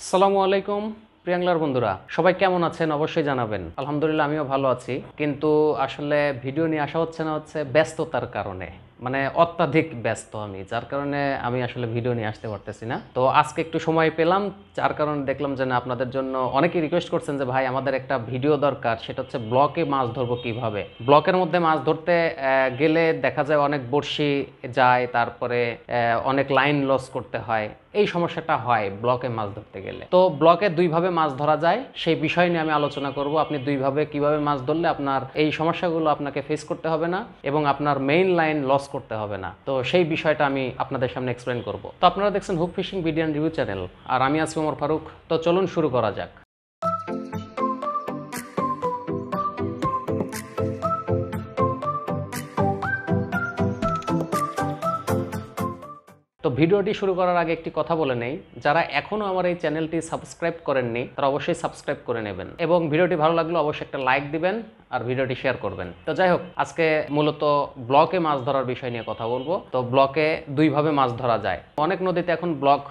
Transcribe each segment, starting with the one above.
আসসালামু আলাইকুম প্রিয়াংলার বন্ধুরা, সবাই কেমন আছেন অবশ্যই জানাবেন। আলহামদুলিল্লাহ আমিও ভালো আছি, কিন্তু আসলে ভিডিও নিয়ে আসা হচ্ছে না, ব্যস্ততার কারণে। মানে অত্যাধিক ব্যস্ত আমি, যার কারণে আমি আসলে ভিডিও নিয়ে আসতে পারতেছি না। তো আজকে একটু সময় পেলাম, যার কারণে দেখলাম যে না, আপনাদের জন্য অনেকেই রিকোয়েস্ট করছেন যে ভাই আমাদের একটা ভিডিও দরকার, সেটা হচ্ছে ব্লকে মাছ ধরবো কিভাবে। ব্লকের মধ্যে মাছ ধরতে গেলে দেখা যায় অনেক বড়শি যায়, তারপরে অনেক লাইন লস করতে হয়। এই সমস্যাটা হয় ব্লকে মাছ ধরতে গেলে। তো ব্লকে দুইভাবে মাছ ধরা যায়, সেই বিষয় নিয়ে আমি আলোচনা করব। আপনি দুইভাবে কিভাবে মাছ ধরলে আপনার এই সমস্যাগুলো আপনাকে ফেস করতে হবে না এবং আপনার মেইন লাইন লস করতে হবে না, তো সেই বিষয়টা আমি আপনাদের সামনে এক্সপ্লেন করব। তো আপনারা দেখছেন hook fishing video and review channel, আর আমি আছি ওমর ফারুক। তো চলুন শুরু করা যাক। তো ভিডিওটি শুরু করার আগে একটি কথা বলে নেই, যারা এখনও আমার এই চ্যানেলটি সাবস্ক্রাইব করেননি তারা অবশ্যই সাবস্ক্রাইব করে নেবেন এবং ভিডিওটি ভালো লাগলে অবশ্যই একটা লাইক দিবেন আর ভিডিওটি শেয়ার করবেন। তো যাই হোক, আজকে মূলত ব্লকে মাছ ধরার বিষয় নিয়ে কথা বলবো। তো ব্লকে দুইভাবে মাছ ধরা যায়। অনেক নদীতে এখন ব্লক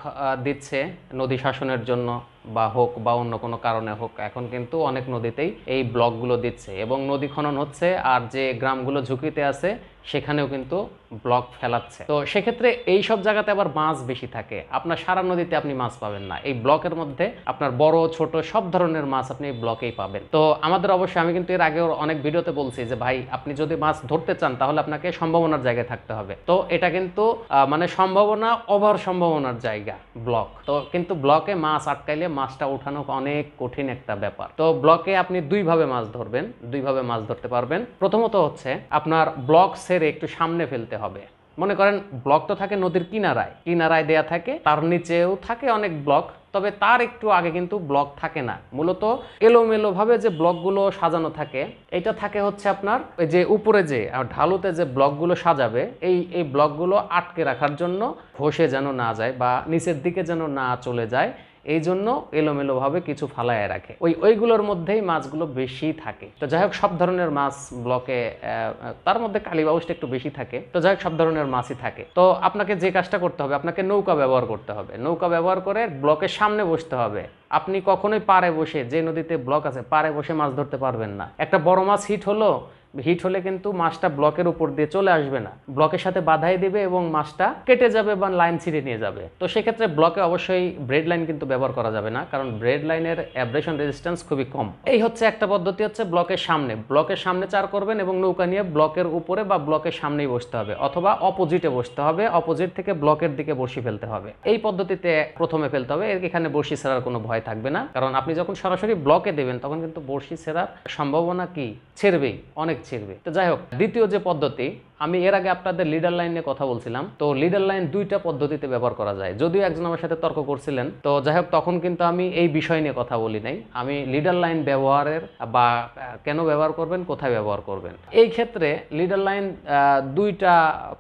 দিচ্ছে নদী শাসনের জন্য বা হোক বা অন্য কোনো কারণে হোক, এখন কিন্তু অনেক নদীতেই এই ব্লকগুলো দিচ্ছে এবং নদী খনন হচ্ছে, আর যে গ্রামগুলো ঝুঁকিতে আছে সেখানেও কিন্তু ব্লক ফেলাচ্ছে। তো সেক্ষেত্রে এই সব জায়গাতে আবার মাছ বেশি থাকে, আপনার সারা নদীতে আপনি মাছ পাবেন না। এই ব্লকের মধ্যে আপনার বড় ছোট সব ধরনের মাছ আপনি এই ব্লকেই পাবেন। তো আমাদের অবশ্যই, আমি কিন্তু এর আগেও অনেক ভিডিওতে বলছি যে ভাই আপনি যদি মাছ ধরতে চান তাহলে আপনাকে সম্ভাবনার জায়গায় থাকতে হবে। তো এটা কিন্তু মানে সম্ভাবনা ওভার সম্ভাবনার জায়গা ব্লক। তো কিন্তু ব্লকে মাছ আটকাইলে মাছটা উঠানো অনেক কঠিন একটা ব্যাপার। তো ব্লকে আপনি দুইভাবে মাছ ধরবেন, দুইভাবে মাছ ধরতে পারবেন। প্রথমত হচ্ছে আপনার ব্লক ছেড়ে একটু সামনে ফেলতে হবে। মনে করেন ব্লক তো থাকে নদীর কিনারায়, কিনারায় দেয়া থাকে, তার নিচেও থাকে অনেক ব্লক, তবে তার একটু আগে কিন্তু ব্লক থাকে না। মূলত এলোমেলো ভাবে যে ব্লকগুলো সাজানো থাকে, এটা থাকে হচ্ছে আপনার ওই যে উপরে যে ঢালুতে যে ব্লকগুলো সাজাবে, এই ব্লকগুলো আটকে রাখার জন্য, খসে যেন না যায় বা নিচের দিকে যেন না চলে যায়, এই জন্য এলোমেলোভাবে কিছু ফালায় রাখে। ওইগুলোর মধ্যেই মাছগুলো বেশি থাকে। তো যাই হোক, সব ধরনের মাছ ব্লকে, তার মধ্যে কালীবাউসটা একটু বেশি থাকে। তো যাই হোক, সব ধরনের মাছই থাকে। তো আপনাকে যে কাজটা করতে হবে, আপনাকে নৌকা ব্যবহার করতে হবে। নৌকা ব্যবহার করে ব্লকের সামনে বসতে হবে। আপনি কখনোই পাড়ে বসে, যে নদীতে ব্লক আছে পাড়ে বসে মাছ ধরতে পারবেন না। একটা বড় মাছ হিট হলে কিন্তু মাছটা ব্লকের উপর দিয়ে চলে আসবে না, ব্লকের সাথে বাধাই দিবে এবং মাছটা কেটে যাবে বা লাইন ছিঁড়ে নিয়ে যাবে। তো সেক্ষেত্রে ব্লকে অবশ্যই ব্রেড লাইন কিন্তু ব্যবহার করা যাবে না, কারণ ব্রেড লাইনের অ্যাব্রেশন রেজিস্ট্যান্স খুবই কম। এই হচ্ছে একটা পদ্ধতি, হচ্ছে ব্লকের সামনে চার করবেন এবং নৌকা নিয়ে ব্লকের উপরে বা ব্লকের সামনেই বসতে হবে, অথবা অপোজিটে বসতে হবে, অপোজিট থেকে ব্লকের দিকে বড়শি ফেলতে হবে। এই পদ্ধতিতে প্রথমে ফেলতে হবে। এখানে বড়শি ছেড়ার কোনো ভয় থাকবে না, কারণ আপনি যখন সরাসরি ব্লকে দেবেন তখন কিন্তু বড়শি ছেড়ার সম্ভাবনা কি, ছেড়বেই, অনেক ছেড়বে। তো যাই হোক, দ্বিতীয় যে পদ্ধতি, আমি এর আগে আপনাদের লিডার লাইন নিয়ে কথা বলছিলাম। তো লিডার লাইন দুইটা পদ্ধতিতে ব্যবহার করা যায়, যদিও একজন আমার সাথে তর্ক করছিলেন। তো যাই হোক, তখন কিন্তু আমি এই বিষয় নিয়ে কথা বলি নাই। আমি লিডার লাইন ব্যবহারের বা কেন ব্যবহার করবেন, কোথায় ব্যবহার করবেন, এই ক্ষেত্রে লিডার লাইন দুইটা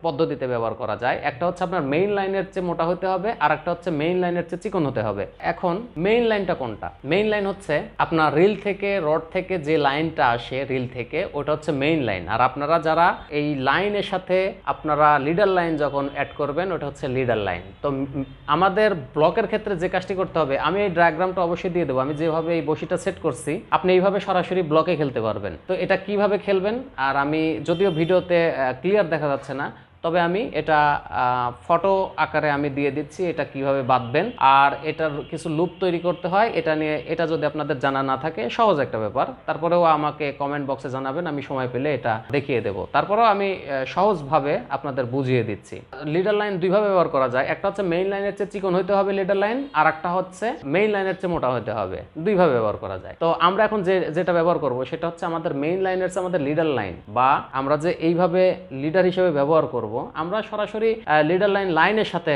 পদ্ধতিতে ব্যবহার করা যায়। একটা হচ্ছে আপনার মেইন লাইনের চেয়ে মোটা হতে হবে, আর একটা হচ্ছে মেইন লাইনের চেয়ে চিকন হতে হবে। এখন মেইন লাইনটা কোনটা? মেইন লাইন হচ্ছে আপনার রিল থেকে, রড থেকে যে লাইনটা আসে রিল থেকে, ওটা হচ্ছে মেইন লাইন। আর আপনারা যারা এই লাইনের সাথে আপনারা লিডার লাইন যখন অ্যাড করবেন, ওটা হচ্ছে লিডার লাইন। তো আমাদের ব্লকের ক্ষেত্রে যে কাজটি করতে হবে, আমি এই ডায়াগ্রামটা অবশ্যই দিয়ে দেবো। আমি যেভাবে এই বসিটা সেট করছি, আপনি এইভাবে সরাসরি ব্লকে খেলতে পারবেন। তো এটা কিভাবে খেলবেন, আর আমি যদিও ভিডিওতে ক্লিয়ার দেখা যাচ্ছে না, তবে আমি এটা ফটো আকারে আমি দিয়ে দিচ্ছি এটা কিভাবে বাঁধবেন। আর এটার কিছু লুপ তৈরি করতে হয়, এটা নিয়ে, এটা যদি আপনাদের জানা না থাকে, সহজ একটা ব্যাপার, তারপরেও আমাকে কমেন্ট বক্সে জানাবেন, আমি সময় পেলে এটা দেখিয়ে দেব। তারপরেও আমি সহজভাবে আপনাদের বুঝিয়ে দিচ্ছি। লিডার লাইন দুইভাবে ব্যবহার করা যায়। একটা হচ্ছে মেইন লাইনের চেয়ে চিকন হইতে হবে লিডার লাইন, আর একটা হচ্ছে মেইন লাইনের চেয়ে মোটা হতে হবে। দুইভাবে ব্যবহার করা যায়। তো আমরা এখন যেটা ব্যবহার করব সেটা হচ্ছে আমাদের মেইন লাইনের চেয়ে আমাদের লিডার লাইন, বা আমরা যে এইভাবে লিডার হিসেবে ব্যবহার করব, আমরা সরাসরি লিডার লাইনের সাথে,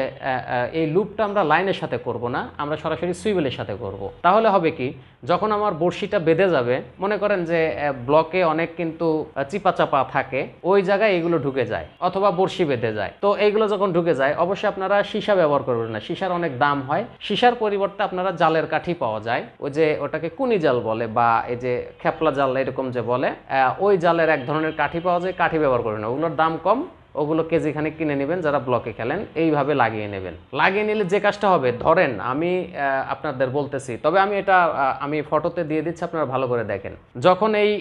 এই লুপটা আমরা লাইনের সাথে করব না, আমরা সরাসরি সুইবেলের সাথে করব। তাহলে হবে কি, যখন আমার বড়শিটা বেঁধে যাবে, মনে করেন যে ব্লকে অনেক কিন্তু চিপা চাপা থাকে, ওই জায়গায় এগুলো ঢুকে যায়, অথবা বড়শি বেঁধে যায়। তো এইগুলো যখন ঢুকে যায়, অবশ্যই আপনারা সীসা ব্যবহার করবেন না, সীসার অনেক দাম হয়। সীসার পরিবর্তে আপনারা জালের কাঠি পাওয়া যায়, ওই যে ওটাকে কুনি জাল বলে, বা এই যে খেপলা জাল এরকম যে বলে, ওই জালের এক ধরনের কাঠি পাওয়া যায়, কাঠি ব্যবহার করবেন না, ওগুলোর দাম কম, ওগুলো কেজি খানিক কিনে নেবেন যারা ব্লকে খেলেন, এইভাবে লাগিয়ে নেবেন। লাগিয়ে নিলে যে কাজটা হবে, ধরেন আমি আপনাদের বলতেছি, তবে আমি এটা আমি ফটোতে দিয়ে দিচ্ছি, আপনারা ভালো করে দেখেন। যখন এই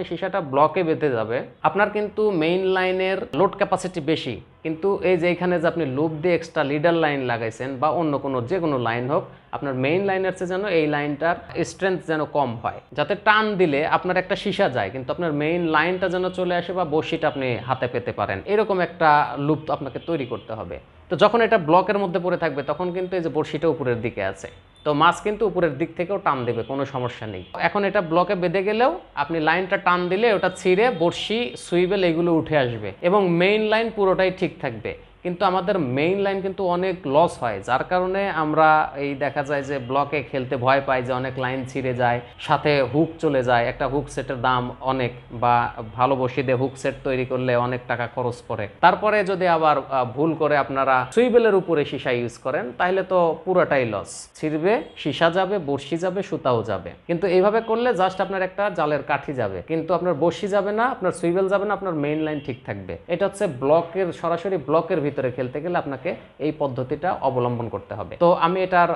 সীসাটা ব্লকে বেঁধে যাবে, আপনার কিন্তু মেইন লাইনের লোড ক্যাপাসিটি বেশি, কিন্তু এই যে এখানে যে আপনি লুপ দিয়ে এক্সট্রা লিডার লাইন লাগাইছেন বা অন্য কোনো যে কোনো লাইন হোক, আপনার মেইন লাইনের চেয়ে যেন এই লাইনটার স্ট্রেংথ যেন কম হয়, যাতে টান দিলে আপনার একটা সীসা যায় কিন্তু আপনার মেইন লাইনটা যেন চলে আসে বা বড়শিটা আপনি হাতে পেতে পারেন, এরকম একটা লুপ আপনাকে তৈরি করতে হবে। তো যখন এটা ব্লকের মধ্যে পড়ে থাকবে তখন কিন্তু এই যে বড়শিটা উপরের দিকে আছে, তো মাছ কিন্তু উপরের দিক থেকেও টান দেবে, কোনো সমস্যা নেই। এখন এটা ব্লকে বেঁধে গেলেও আপনি লাইনটা টান দিলে ওটা ছিঁড়ে বড়শি, সুইবেল এগুলো উঠে আসবে এবং মেইন লাইন পুরোটাই ঠিক থাকবে। কিন্তু আমাদের মেইন লাইন কিন্তু অনেক লস হয়, যার কারণে আমরা এই দেখা যায় যে ব্লকে খেলতে ভয় পাই যে অনেক লাইন ছিঁড়ে যায়, সাথে হুক চলে যায়, একটা হুক সেটের দাম অনেক, বা ভালো বসি দিয়ে হুক সেট তৈরি করলে অনেক টাকা খরচ পড়ে। তারপরে যদি আবার ভুল করে আপনারা সুইবেলের উপরে সীসা ইউজ করেন তাহলে তো পুরোটাই লস, ছিঁড়বে, সীসা যাবে, বড়শি যাবে, সুতাও যাবে। কিন্তু এইভাবে করলে জাস্ট আপনার একটা জালের কাঠি যাবে, কিন্তু আপনার বড়শি যাবে না, আপনার সুইবেল যাবে না, আপনার মেইন লাইন ঠিক থাকবে। এটা হচ্ছে ব্লকের, সরাসরি ব্লকের ভিতরে খেলতে গেলে আপনাকে এই পদ্ধতিটা অবলম্বন করতে হবে। তো আমি এটার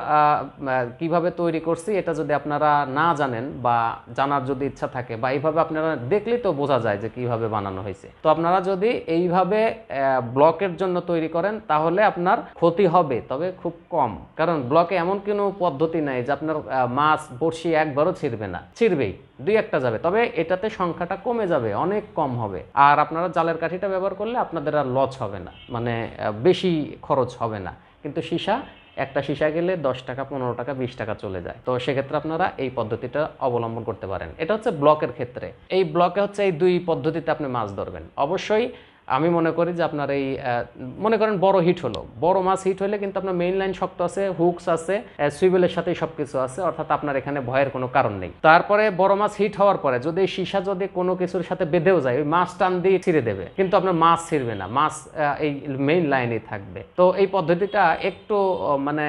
কিভাবে তৈরি করছি এটা যদি আপনারা না জানেন বা জানার যদি ইচ্ছা থাকে, বা এইভাবে আপনারা দেখলেই তো বোঝা যায় যে কিভাবে বানানো হয়েছে। তো আপনারা যদি এইভাবে ব্লকের জন্য তৈরি করেন তাহলে আপনার ক্ষতি হবে, তবে খুব কম, কারণ ব্লকে এমন কোনো পদ্ধতি নাই যে আপনার মাছ, বড়শি একবারও ছিঁড়বে না, ছিঁড়বেই, দুই একটা যাবে, তবে এটাতে সংখ্যাটা কমে যাবে, অনেক কম হবে। আর আপনারা জালের কাঠিটা ব্যবহার করলে আপনাদের আর লস হবে না, মানে বেশি খরচ হবে না। কিন্তু সীসা, একটা সীসা গেলে 10 টাকা, 15 টাকা, 20 টাকা চলে যায়। তো সেক্ষেত্রে আপনারা এই পদ্ধতিটা অবলম্বন করতে পারেন। এটা হচ্ছে ব্লকের ক্ষেত্রে। এই ব্লকে হচ্ছে এই দুই পদ্ধতিতে আপনি মাছ ধরবেন। অবশ্যই আমি মনে করি যে আপনার এই মনে করেন বড় হিট হলো, বড় মাছ হিট হলে কিন্তু আপনার মেইন লাইন শক্ত আছে, হুকস আছে, সুইবেলের সাথেই সবকিছু আছে, অর্থাৎ আপনার এখানে ভয়ের কোনো কারণ নেই। তারপরে বড় মাছ হিট হওয়ার পরে যদি সীসা যদি কোনো কিছুর সাথে বেঁধেও যায়, ওই মাছ টান দিয়ে ছিঁড়ে দেবে, কিন্তু আপনার মাছ ছিঁড়বে না, মাছ এই মেইন লাইনেই থাকবে। তো এই পদ্ধতিটা একটু মানে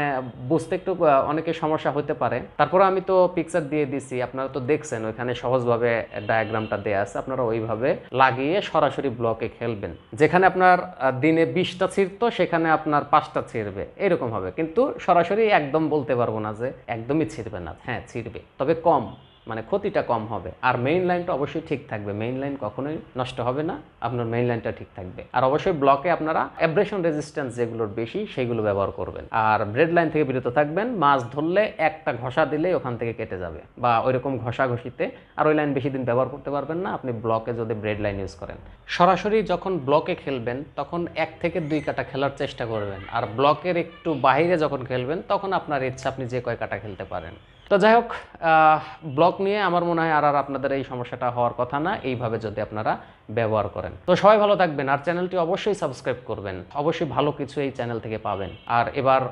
বুঝতে একটু অনেকে সমস্যা হতে পারে, তারপরে আমি তো পিকচার দিয়ে দিছি, আপনারা তো দেখছেন ওইখানে সহজভাবে ডায়াগ্রামটা দেয়া আছে, আপনারা ওইভাবে লাগিয়ে সরাসরি ব্লকে খেলবেন। যেখানে আপনার দিনে 20টা ছিঁড়তো সেখানে আপনার 5টা ছিঁড়বে, এরকম হবে। কিন্তু সরাসরি একদম বলতে পারবো না যে একদমই ছিঁড়বে না, হ্যাঁ ছিঁড়বে, তবে কম, মানে ক্ষতিটা কম হবে। আর মেইন লাইনটা অবশ্যই ঠিক থাকবে, মেইন লাইন কখনোই নষ্ট হবে না, আপনার মেইন লাইনটা ঠিক থাকবে। আর অবশ্যই ব্লকে আপনারা অ্যাব্রেশন রেজিস্ট্যান্স যেগুলোর বেশি সেগুলো ব্যবহার করবেন। আর ব্রেড লাইন থেকে বিরত থাকবেন, মাছ ধরলে একটা ঘষা দিলেই ওখান থেকে কেটে যাবে, বা ওইরকম ঘষাঘষিতে আর ওই লাইন বেশি দিন ব্যবহার করতে পারবেন না আপনি ব্লকে যদি ব্রেড লাইন ইউজ করেন। সরাসরি যখন ব্লকে খেলবেন তখন 1 থেকে 2 কাটা খেলার চেষ্টা করবেন, আর ব্লকের একটু বাইরে যখন খেলবেন তখন আপনার ইচ্ছা, আপনি যে কয় কাটা খেলতে পারেন। তো যাই হোক, ব্লক নিয়ে আমার মনে হয় আর আপনাদের এই সমস্যাটা হওয়ার কথা না, এইভাবে যদি আপনারা ব্যবহার করেন। তো সবাই ভালো থাকবেন, আর চ্যানেলটি অবশ্যই সাবস্ক্রাইব করবেন, অবশ্যই ভালো কিছু এই চ্যানেল থেকে পাবেন। আর এবার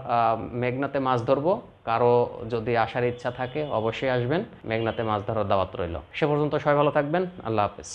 মেঘনাতে মাছ ধরবো, কারো যদি আসার ইচ্ছা থাকে অবশ্যই আসবেন, মেঘনাতে মাছ ধরার দাওয়াত রইল। সে পর্যন্ত সবাই ভালো থাকবেন, আল্লাহ হাফেজ।